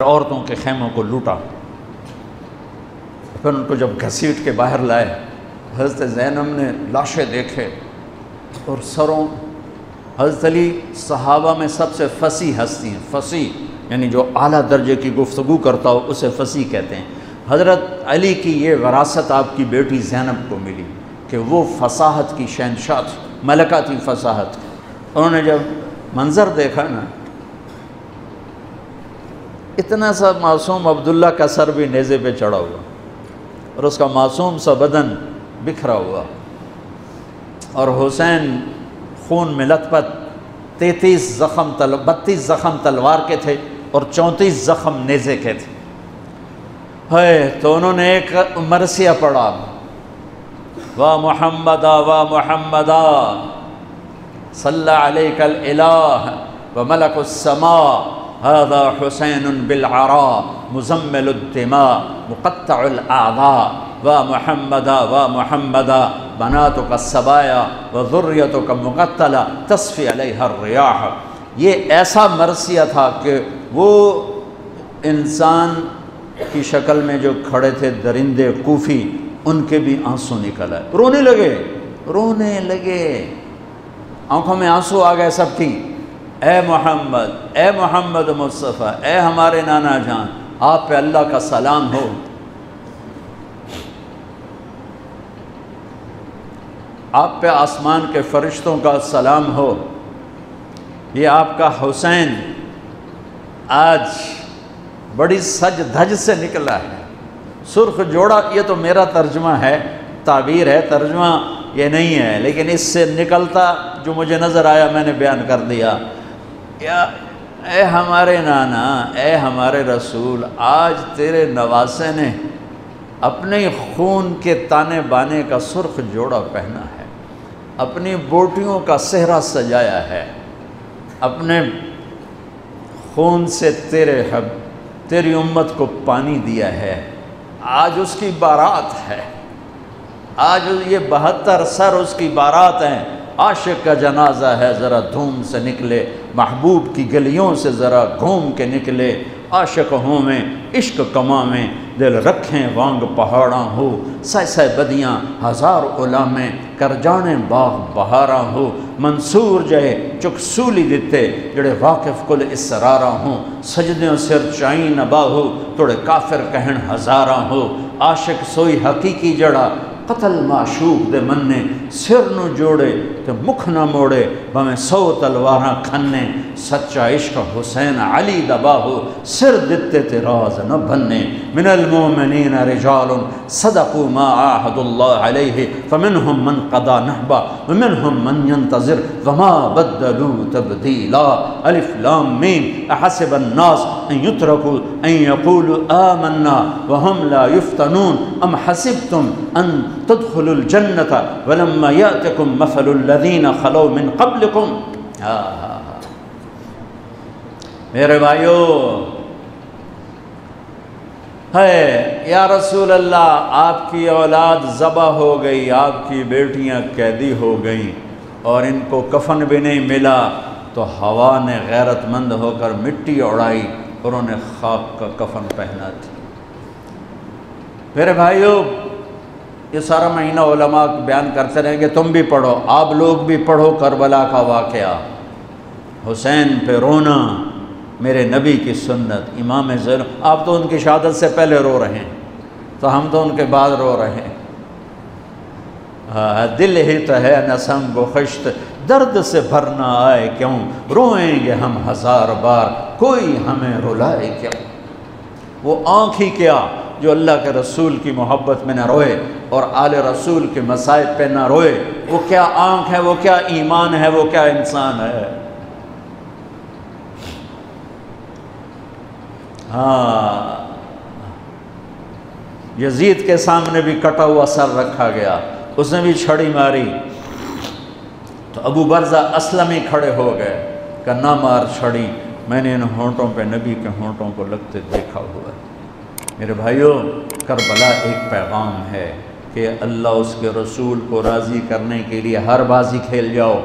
عورتوں کے خیموں کو لوٹا، پھر ان کو جب گھسیٹ کے باہر لائے، حضرت زینب نے لاشیں دیکھے اور سروں. حضرت علی صحابہ میں سب سے فصیح ہستی ہیں. فصیح یعنی جو اعلیٰ درجے کی گفتگو کرتا ہو اسے فصیح کہتے ہیں. حضرت علی کی یہ وراثت آپ کی بیٹی زینب کو ملی کہ وہ فصاحت کی شہنشاہ تھی، ملکہ تھی فصاحت. انہوں نے جب منظر دیکھا نا، اتنا سا معصوم عبداللہ کا سر بھی نیزے پہ چڑھا ہوا اور اس کا معصوم سا بدن بکھرا ہوا، اور حسین خون میں لت پت، 32 زخم تلوار کے تھے اور 34 زخم نیزے کے تھے. تو انہوں نے ایک مرثیہ پڑھا، وا محمدا وا محمدا صلی علیک الالہ وملک السماء هذا حسین بالعراء مزمل الدماء مقطع الاعضاء وا محمدا وا محمدا بناتک السبایا وذریتک مقتلہ تصفی علیہ الریاح. یہ ایسا مرثیہ تھا کہ وہ انسان کی شکل میں جو کھڑے تھے درندے کوفی، ان کے بھی آنسو نکل آئے، رونے لگے، آنکھوں میں آنسو آ گئے سب کی. اے محمد مصطفیٰ، اے ہمارے نانا جان، آپ پہ اللہ کا سلام ہو، آپ پہ آسمان کے فرشتوں کا سلام ہو. یہ آپ کا حسین آج بڑی سج دھج سے نکلا ہے، سرخ جوڑا. یہ تو میرا ترجمہ ہے، تعبیر ہے، ترجمہ یہ نہیں ہے، لیکن اس سے نکلتا جو مجھے نظر آیا میں نے بیان کر دیا. اے ہمارے نانا، اے ہمارے رسول، آج تیرے نواسے نے اپنے خون کے تانے بانے کا سرخ جوڑا پہنا ہے، اپنی بوٹیوں کا صحرا سجایا ہے، اپنے خون سے تیری امت کو پانی دیا ہے. آج اس کی بارات ہے، آج یہ 72 سر اس کی بارات ہیں. عاشق کا جنازہ ہے، ذرا دھوم سے نکلے، محبوب کی گلیوں سے ذرا گھوم کے نکلے. عاشق ہوں میں عشق کماں میں، دل رکھیں وانگ پہاڑاں ہو. سہ بدیاں ہزار علامیں، کر جانے باغ بہاراں ہو. منصور جہے چک سولی دیتے، جڑے واقف کل اسراراں ہوں. سجدیوں سر چائیں نبا ہو، توڑے کافر کہن ہزاراں ہو. عاشق سوئی حقیقی جڑا، قتل معشوق دے مننے. سر نو جوڑے تے مکھ نہ موڑے، بھویں 100 تلواراں کھنے. سچا عشق حسین علی دبا ہو، سر دتے تے راز نہ بننے. من المؤمنین رجال صدقوا ما عاہدوا اللہ علیہ، فمنہم من قضى نحبہ ومنہم من ينتظر وما بدلوا تبدیلا. الف لام میم. احسب الناس ان يتركوا ان يقولوا آمنا وهم لا يفتنون ام حسبتم ان تدخلوا الجنة ولما يأتكم مثل الذين خلوا من قبلكم. میرے بھائیو، ہے یا رسول اللہ، آپ کی اولاد ذبح ہو گئی، آپ کی بیٹیاں قیدی ہو گئیں اور ان کو کفن بھی نہیں ملا، تو ہوا نے غیرت مند ہو کر مٹی اڑائی اور انہیں خاک کا کفن پہنا تھی. میرے بھائیو، یہ سارا مہینہ علماء بیان کرتے رہیں گے، تم بھی پڑھو، آپ لوگ بھی پڑھو کربلا کا واقعہ. حسین پہ رونا میرے نبی کی سنت. امام زین، آپ تو ان کی شہادت سے پہلے رو رہے ہیں، تو ہم تو ان کے بعد رو رہے ہیں. دل ہی تو ہے نسم گخشت، درد سے بھرنا آئے کیوں، روئیں گے ہم 1000 بار، کوئی ہمیں رلائے کیوں. وہ آنکھ ہی کیا جو اللہ کے رسول کی محبت میں نہ روئے اور آل رسول کے مصائب پہ نہ روئے. وہ کیا آنکھ ہے، وہ کیا ایمان ہے، وہ کیا انسان ہے. یزید کے سامنے بھی کٹا ہوا سر رکھا گیا، اس نے بھی چھڑی ماری تو ابو برزہ اسلمی کھڑے ہو گئے کہ نہ مار چھڑی، میں نے ان ہونٹوں پہ نبی کے ہونٹوں کو لگتے دیکھا ہوا ہے. میرے بھائیوں، کربلا ایک پیغام ہے کہ اللہ اس کے رسول کو راضی کرنے کے لیے ہر بازی کھیل جاؤ،